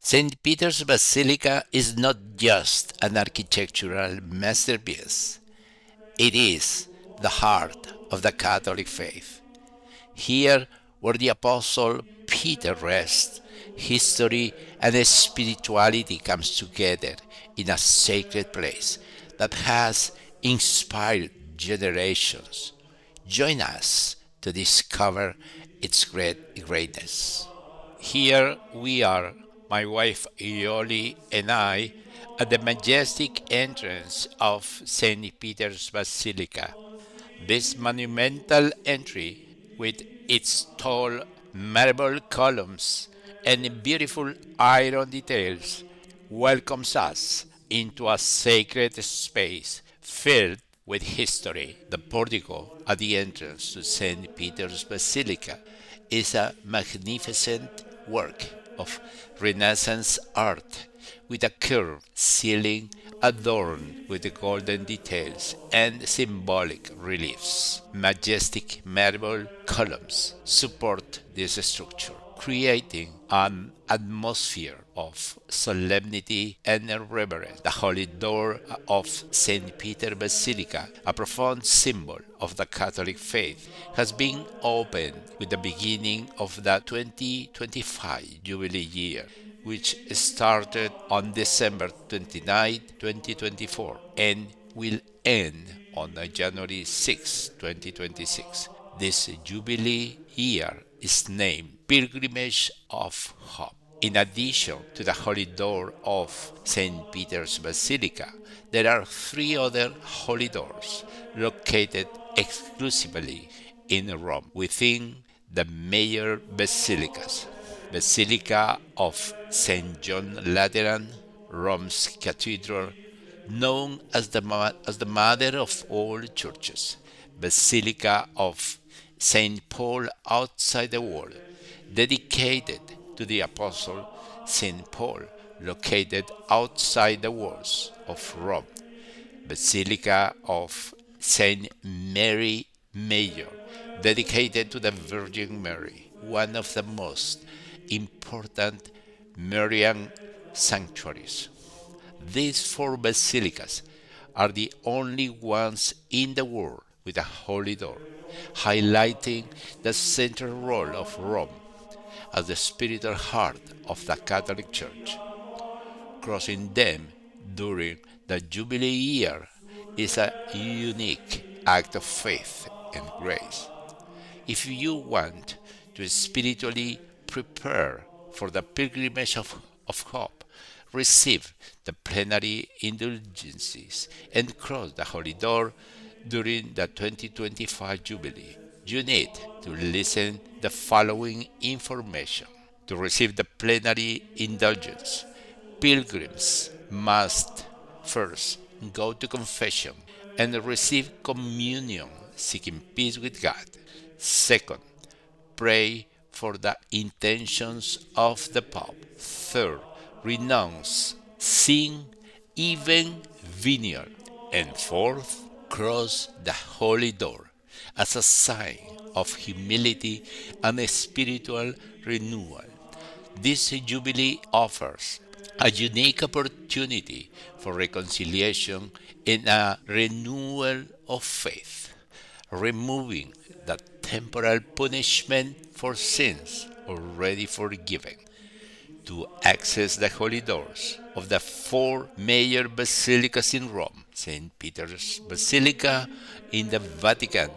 St. Peter's Basilica is not just an architectural masterpiece, it is the heart of the Catholic faith. Here, where the Apostle Peter rests, history and spirituality comes together in a sacred place that has inspired generations. Join us to discover its greatness. Here we are, my wife Ioli and I, at the majestic entrance of St. Peter's Basilica. This monumental entry, with its tall marble columns and beautiful iron details, welcomes us into a sacred space filled with history. The portico at the entrance to St. Peter's Basilica is a magnificent work of Renaissance art with a curved ceiling adorned with the golden details and symbolic reliefs. Majestic marble columns support this structure, creating an atmosphere of solemnity and reverence. The holy door of St. Peter Basilica, a profound symbol of the Catholic faith, has been opened with the beginning of the 2025 Jubilee year, which started on December 29, 2024, and will end on January 6, 2026. This Jubilee year is named Pilgrimage of Hope. In addition to the Holy Door of St. Peter's Basilica, there are three other holy doors located exclusively in Rome within the major basilicas. Basilica of St. John Lateran, Rome's cathedral, known as the mother of all churches. Basilica of St. Paul outside the world, dedicated to the Apostle St. Paul, located outside the walls of Rome. Basilica of Saint Mary Major, dedicated to the Virgin Mary, one of the most important Marian sanctuaries. These four basilicas are the only ones in the world with a holy door, highlighting the central role of Rome as the spiritual heart of the Catholic Church. Crossing them during the Jubilee year is a unique act of faith and grace. If you want to spiritually prepare for the pilgrimage of hope, receive the plenary indulgences, and cross the Holy Door during the 2025 Jubilee, you need to listen the following information. To receive the plenary indulgence, pilgrims must first go to confession and receive communion, seeking peace with God. Second, pray for the intentions of the Pope. Third, renounce sin, even venial. And fourth, cross the holy door as a sign of humility and spiritual renewal. This Jubilee offers a unique opportunity for reconciliation and a renewal of faith, removing the temporal punishment for sins already forgiven. To access the holy doors of the four major basilicas in Rome, St. Peter's Basilica in the Vatican,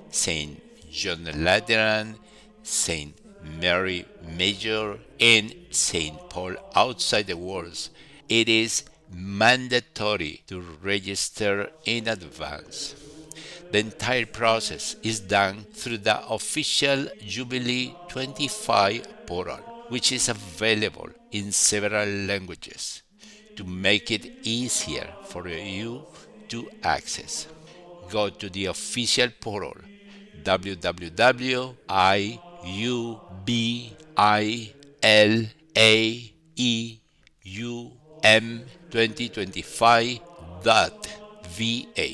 St. John Lateran, St. Mary Major, and St. Paul outside the walls, it is mandatory to register in advance. The entire process is done through the official Jubilee 25 portal, which is available in several languages to make it easier for you to access. Go to the official portal www.iubilaeum2025.va,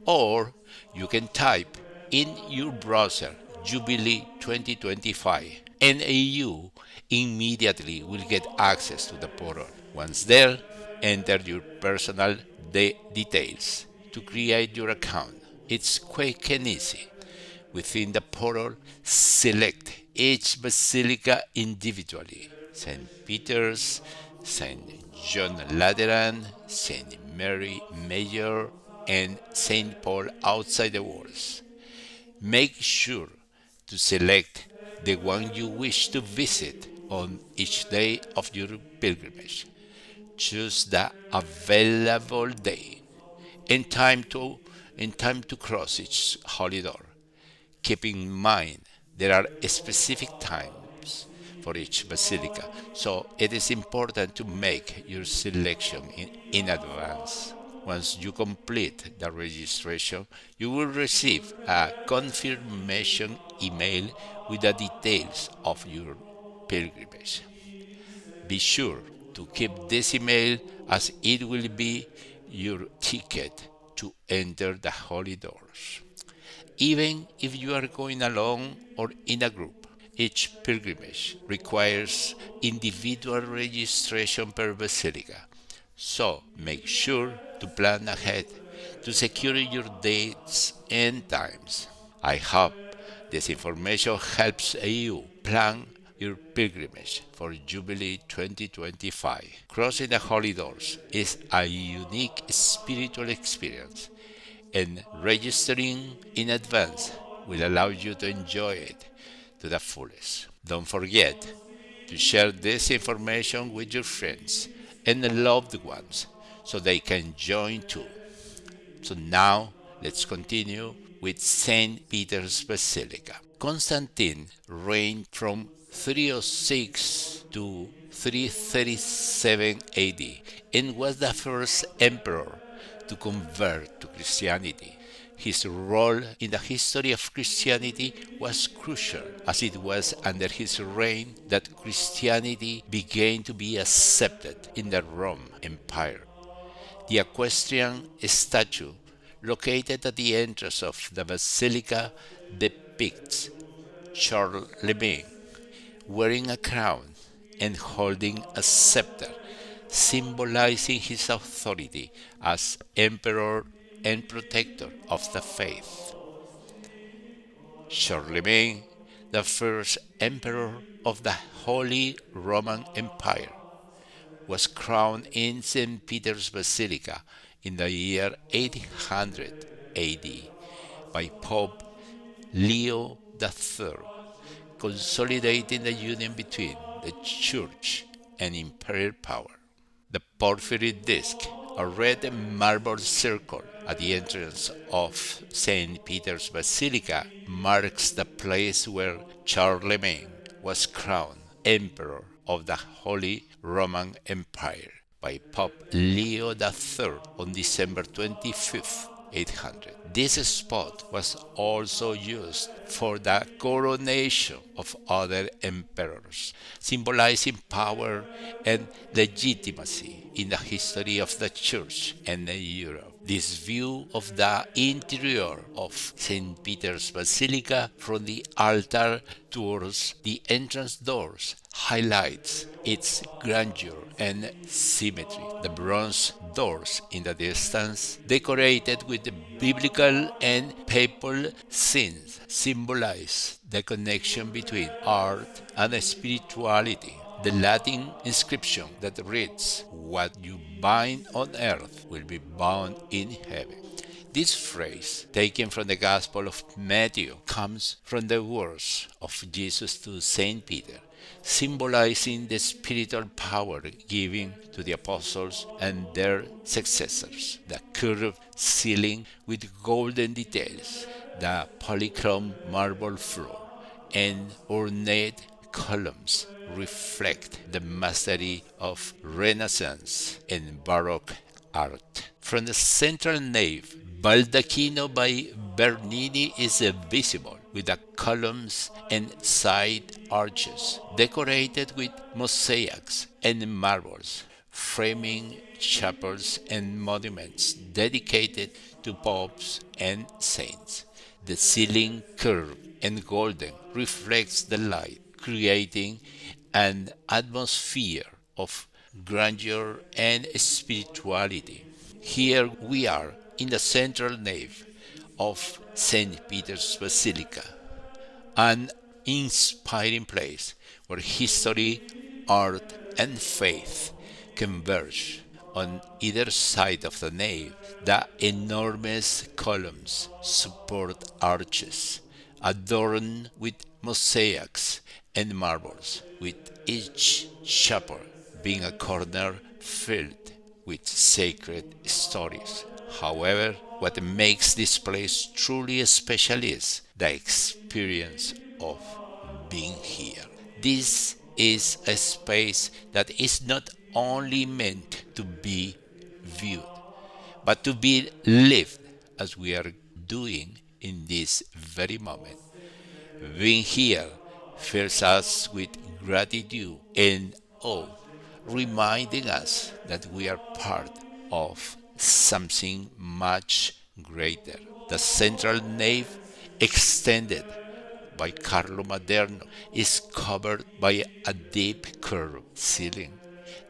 or you can type in your browser Jubilee 2025 and you immediately will get access to the portal. Once there, enter your personal details to create your account. It's quick and easy. Within the portal, select each basilica individually: St. Peter's, St. John Lateran, St. Mary Major, and St. Paul outside the walls. Make sure to select the one you wish to visit on each day of your pilgrimage. Choose the available day and time to cross each holy door. Keep in mind there are specific times for each basilica, so it is important to make your selection in advance. Once you complete the registration, you will receive a confirmation email with the details of your pilgrimage. Be sure to keep this email as it will be your ticket to enter the holy doors. Even if you are going alone or in a group, each pilgrimage requires individual registration per basilica. So make sure to plan ahead to secure your dates and times. I hope this information helps you plan your pilgrimage for Jubilee 2025. Crossing the Holy Doors is a unique spiritual experience, and registering in advance will allow you to enjoy it to the fullest. Don't forget to share this information with your friends and loved ones so they can join too. So now let's continue with St. Peter's Basilica. Constantine reigned from 306 to 337 AD and was the first emperor to convert to Christianity. His role in the history of Christianity was crucial, as it was under his reign that Christianity began to be accepted in the Roman Empire. The equestrian statue located at the entrance of the basilica depicts Charlemagne wearing a crown and holding a scepter, symbolizing his authority as emperor and protector of the faith. Charlemagne, the first emperor of the Holy Roman Empire, was crowned in St. Peter's Basilica in the year 800 AD by Pope Leo III, consolidating the union between the Church and imperial power. The porphyry disc, a red marble circle at the entrance of St. Peter's Basilica, marks the place where Charlemagne was crowned Emperor of the Holy Roman Empire by Pope Leo III on December 25th, 800. This spot was also used for the coronation of other emperors, symbolizing power and legitimacy in the history of the Church and Europe. This view of the interior of St. Peter's Basilica from the altar towards the entrance doors highlights its grandeur and symmetry. The bronze doors in the distance, decorated with the biblical and papal scenes, symbolize the connection between art and spirituality. The Latin inscription that reads, "What you bind on earth will be bound in heaven." This phrase, taken from the Gospel of Matthew, comes from the words of Jesus to Saint Peter, symbolizing the spiritual power given to the apostles and their successors. The curved ceiling with golden details, the polychrome marble floor, and ornate columns reflect the mastery of Renaissance and Baroque art. From the central nave, Baldacchino by Bernini is visible, with the columns and side arches decorated with mosaics and marbles, framing chapels and monuments dedicated to popes and saints. The ceiling, curved and golden, reflects the light, creating an atmosphere of grandeur and spirituality. Here we are in the central nave of St. Peter's Basilica, an inspiring place where history, art, and faith converge. On either side of the nave, the enormous columns support arches adorned with mosaics and marbles, with each chapel being a corner filled with sacred stories. However, what makes this place truly special is the experience of being here. This is a space that is not only meant to be viewed, but to be lived as we are doing in this very moment. Being here fills us with gratitude and awe, reminding us that we are part of something much greater. The central nave, extended by Carlo Maderno, is covered by a deep curved ceiling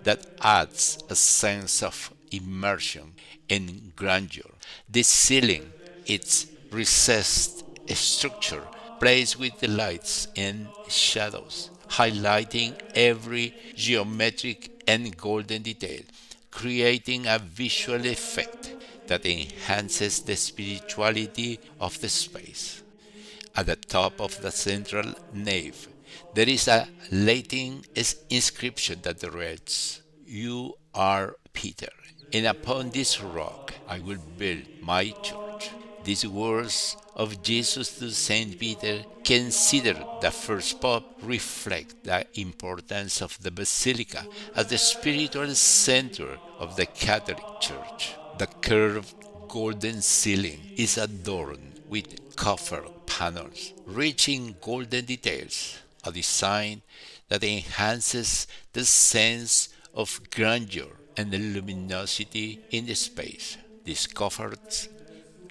that adds a sense of immersion and grandeur. This ceiling, its recessed structure, plays with the lights and shadows, highlighting every geometric and golden detail, creating a visual effect that enhances the spirituality of the space. At the top of the central nave, there is a Latin inscription that reads, "You are Peter, and upon this rock I will build my church." These words of Jesus to Saint Peter, considered the first pope, reflect the importance of the basilica as the spiritual center of the Catholic Church. The curved golden ceiling is adorned with copper panels rich in golden details, a design that enhances the sense of grandeur and luminosity in the space. These coffers,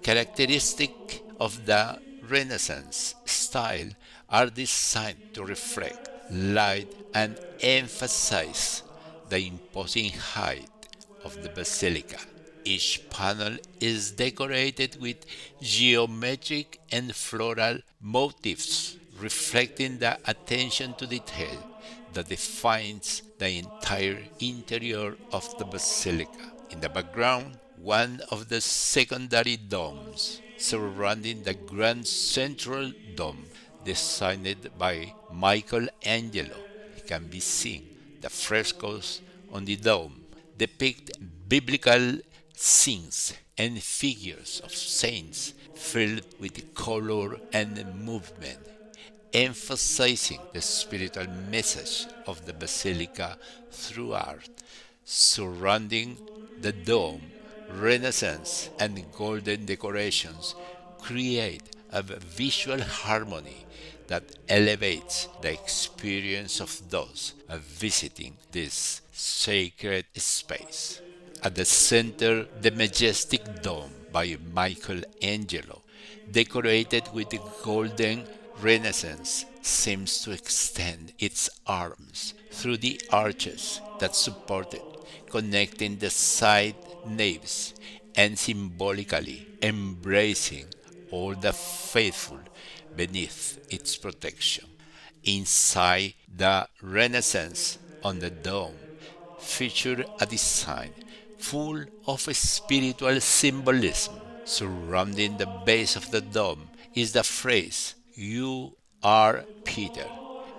characteristic of the Renaissance style, are designed to reflect light and emphasize the imposing height of the basilica. Each panel is decorated with geometric and floral motifs, reflecting the attention to detail that defines the entire interior of the basilica. In the background, one of the secondary domes surrounding the grand central dome, designed by Michelangelo, can be seen. The frescoes on the dome depict biblical scenes and figures of saints filled with color and movement, emphasizing the spiritual message of the basilica through art. Surrounding the dome, Renaissance and golden decorations create a visual harmony that elevates the experience of those visiting this sacred space. At the center, the majestic dome by Michelangelo, decorated with the golden Renaissance, seems to extend its arms through the arches that support it, connecting the side naves and symbolically embracing all the faithful beneath its protection. Inside the Renaissance on the dome featured a design full of spiritual symbolism. Surrounding the base of the dome is the phrase, "You are Peter,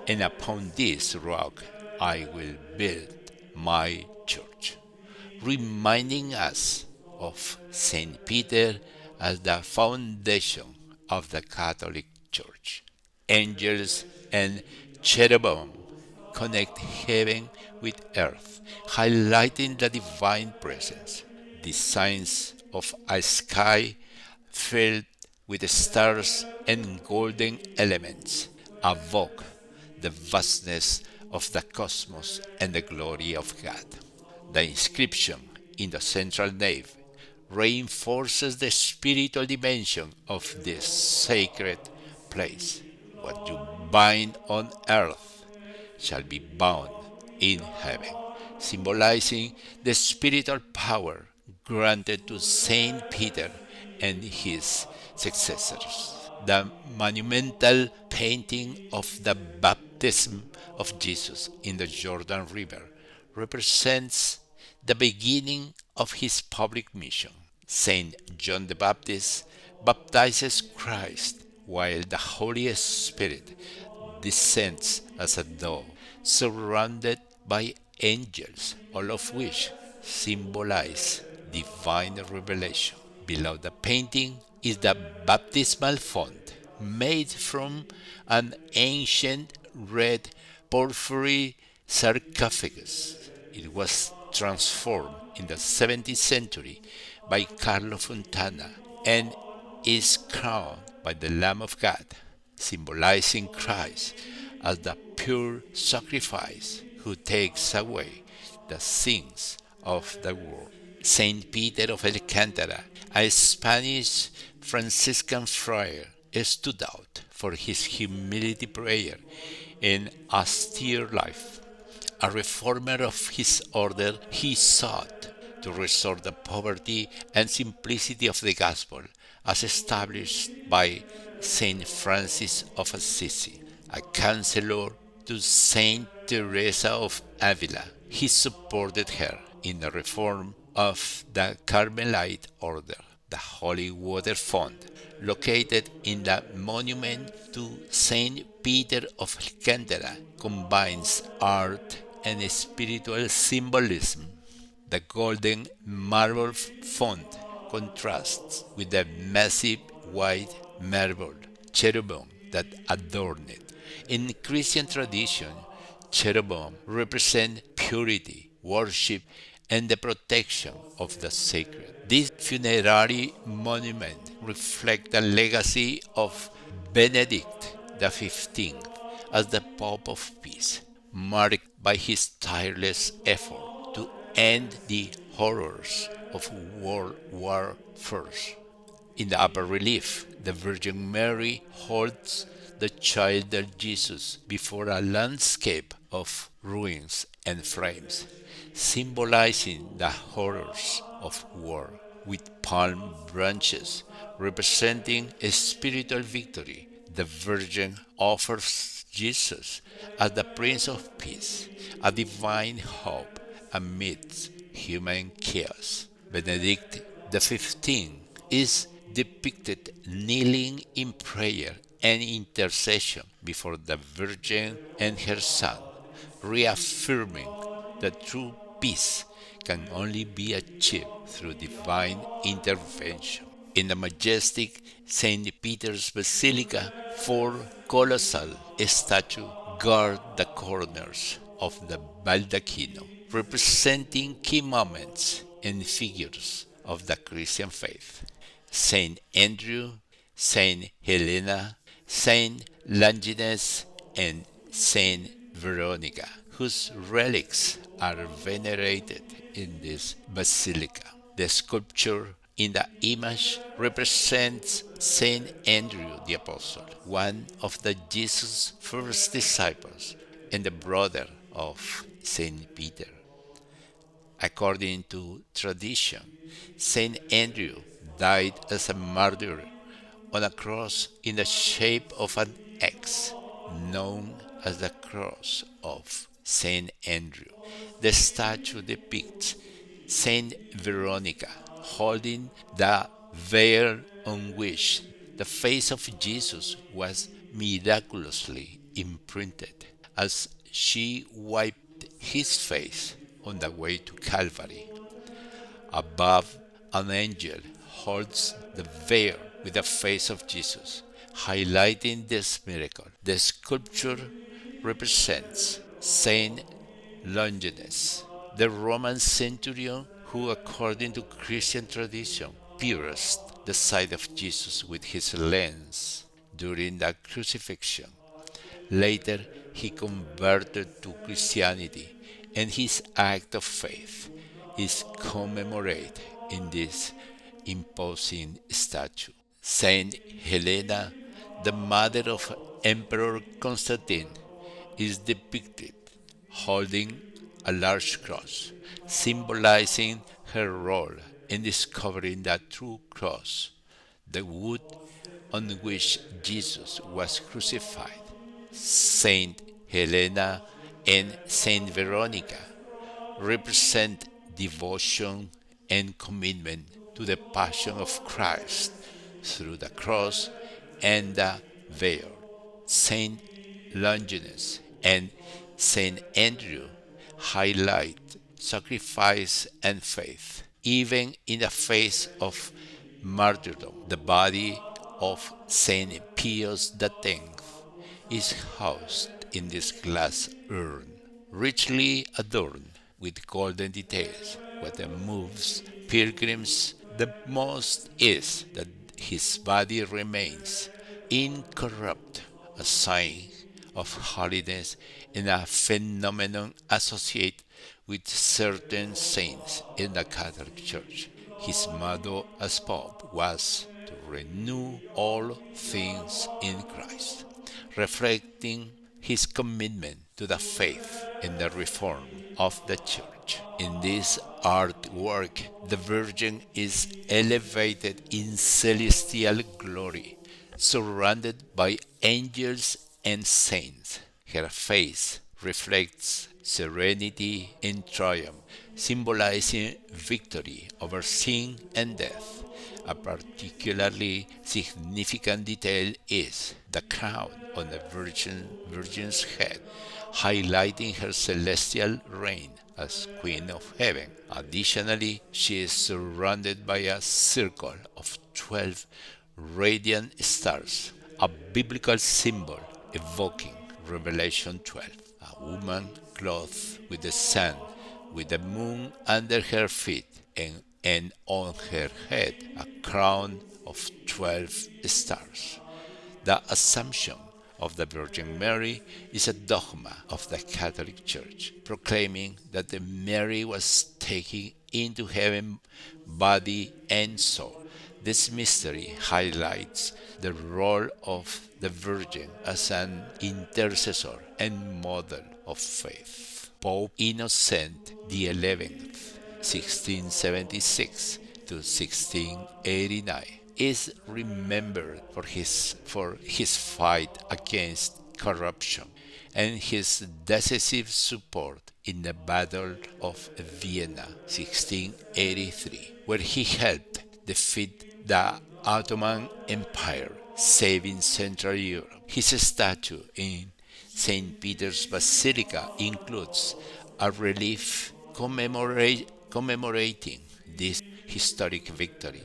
and upon this rock I will build my church," reminding us of Saint Peter as the foundation of the Catholic Church. Angels and cherubim connect heaven with earth, highlighting the divine presence. Designs of a sky filled with stars and golden elements evoke the vastness of the cosmos and the glory of God. The inscription in the central nave reinforces the spiritual dimension of this sacred place. What you bind on earth shall be bound in heaven, symbolizing the spiritual power granted to Saint Peter and his successors. The monumental painting of the baptism of Jesus in the Jordan River represents the beginning of his public mission. Saint John the Baptist baptizes Christ while the Holy Spirit descends as a dove, surrounded by angels, all of which symbolize divine revelation. Below the painting is the baptismal font, made from an ancient red porphyry sarcophagus. It was transformed in the 17th century by Carlo Fontana and is crowned by the Lamb of God, symbolizing Christ as the pure sacrifice who takes away the sins of the world. Saint Peter of Alcantara, a Spanish Franciscan friar, stood out for his humility prayer and austere life. A reformer of his order, he sought to restore the poverty and simplicity of the gospel as established by Saint Francis of Assisi, a counselor to Saint Teresa of Avila. He supported her in the reform of the Carmelite order. The holy water font, located in the monument to Saint Peter of Alcantara, combines art and spiritual symbolism. The golden marble font contrasts with the massive white marble cherubim that adorn it. In Christian tradition, cherubim represent purity, worship, and the protection of the sacred. This funerary monument reflects the legacy of Benedict XV as the Pope of Peace, marked by his tireless effort to end the horrors of World War I. In the upper relief, the Virgin Mary holds the child Jesus before a landscape of ruins and flames, symbolizing the horrors of war, with palm branches representing a spiritual victory. The Virgin offers Jesus as the Prince of Peace, a divine hope amidst human chaos. Benedict XV is depicted kneeling in prayer and intercession before the Virgin and her Son, reaffirming that true peace can only be achieved through divine intervention. In the majestic St. Peter's Basilica, four colossal statues guard the corners of the baldacchino, representing key moments and figures of the Christian faith. Saint Andrew, Saint Helena, Saint Longinus, and Saint Veronica, whose relics are venerated in this basilica. The sculpture in the image represents Saint Andrew the Apostle, one of the Jesus' first disciples and the brother of Saint Peter. According to tradition, Saint Andrew died as a martyr on a cross in the shape of an X, known as the Cross of Saint Andrew. The statue depicts Saint Veronica holding the veil on which the face of Jesus was miraculously imprinted as she wiped his face on the way to Calvary. Above, an angel holds the veil with the face of Jesus, highlighting this miracle. The sculpture represents Saint Longinus, the Roman centurion who, according to Christian tradition, pierced the side of Jesus with his lance during the crucifixion. Later, he converted to Christianity, and his act of faith is commemorated in this imposing statue. Saint Helena, The mother of Emperor Constantine is depicted holding a large cross, symbolizing her role in discovering the true cross, the wood on which Jesus was crucified. Saint Helena and Saint Veronica represent devotion and commitment to the passion of Christ through the cross and the veil. Saint Longinus and Saint Andrew highlight sacrifice and faith, even in the face of martyrdom. The body of Saint Pius X is housed in this glass urn, richly adorned with golden details. What moves pilgrims the most is that his body remains incorrupt, a sign of holiness and a phenomenon associated with certain saints in the Catholic Church. His motto as Pope was to renew all things in Christ, reflecting his commitment to the faith and the reform of the Church. In this artwork, the Virgin is elevated in celestial glory, surrounded by angels and saints. Her face reflects serenity and triumph, symbolizing victory over sin and death. A particularly significant detail is the crown on the Virgin's head, highlighting her celestial reign as Queen of Heaven. Additionally, she is surrounded by a circle of 12 radiant stars, a biblical symbol evoking Revelation 12. A woman clothed with the sun, with the moon under her feet, and on her head a crown of 12 stars. The Assumption of the Virgin Mary is a dogma of the Catholic Church, proclaiming that the Mary was taken into heaven body and soul. This mystery highlights the role of the Virgin as an intercessor and model of faith. Pope Innocent the XI, 1676 to 1689, is remembered for his fight against corruption and his decisive support in the Battle of Vienna, 1683, where he helped defeat the Ottoman Empire, saving Central Europe. His statue in St. Peter's Basilica includes a relief commemorating this historic victory,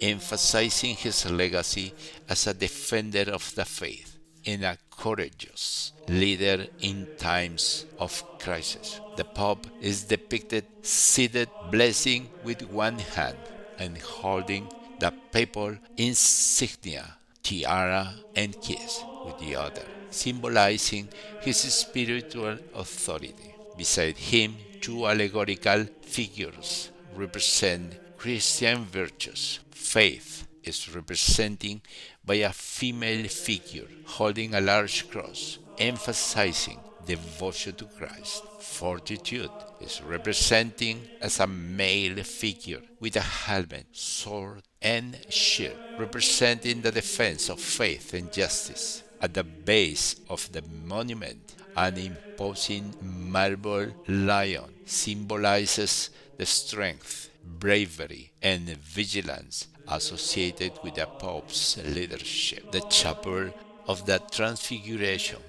emphasizing his legacy as a defender of the faith and a courageous leader in times of crisis. The Pope is depicted seated blessing with one hand and holding the papal insignia, tiara, and keys with the other, symbolizing his spiritual authority. Beside him, two allegorical figures represent Christian virtues. Faith is represented by a female figure holding a large cross, emphasizing devotion to Christ. Fortitude is represented as a male figure with a helmet, sword, and shield, representing the defense of faith and justice. At the base of the monument, an imposing marble lion symbolizes the strength, bravery, and vigilance associated with the Pope's leadership. The Chapel of the Transfiguration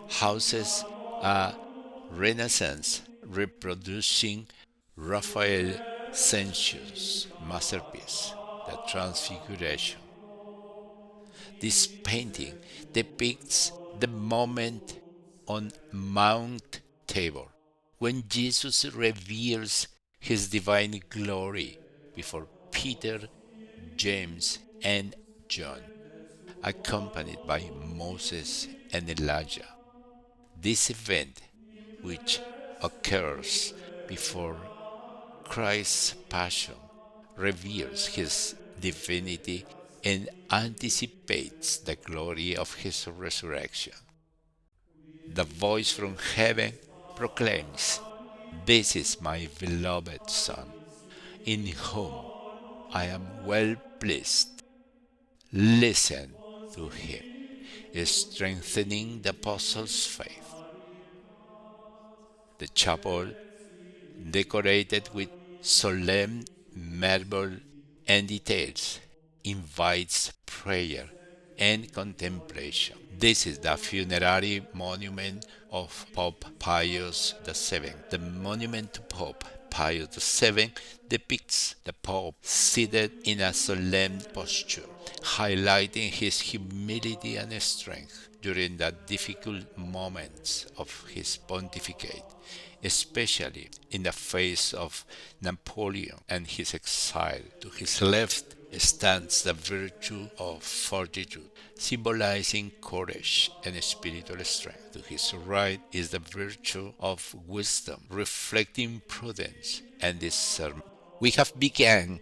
houses a Renaissance reproducing Raphael Sancho's masterpiece, The Transfiguration. This painting depicts the moment on Mount Tabor when Jesus reveals his divine glory before Peter, James, and John, accompanied by Moses and Elijah. This event, which occurs before Christ's passion, reveals his divinity and anticipates the glory of his resurrection. The voice from heaven proclaims, "This is my beloved Son, in whom I am well pleased. Listen to him," strengthening the apostles' faith. The chapel, decorated with solemn marble and details, invites prayer and contemplation. This is the funerary monument of Pope Pius VII. The monument to Pope Pius VII depicts the Pope seated in a solemn posture, highlighting his humility and strength during the difficult moments of his pontificate, especially in the face of Napoleon and his exile. To his left stands the virtue of fortitude, symbolizing courage and spiritual strength. To his right is the virtue of wisdom, reflecting prudence and discernment. We have begun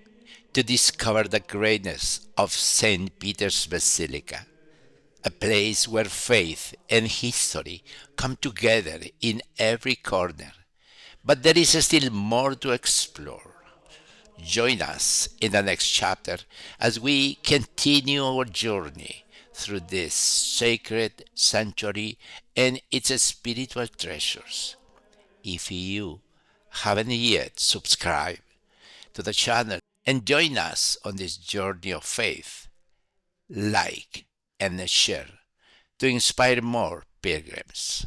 to discover the greatness of St. Peter's Basilica, a place where faith and history come together in every corner. But there is still more to explore. Join us in the next chapter as we continue our journey through this sacred sanctuary and its spiritual treasures. If you haven't yet subscribed to the channel and join us on this journey of faith, like and share to inspire more pilgrims.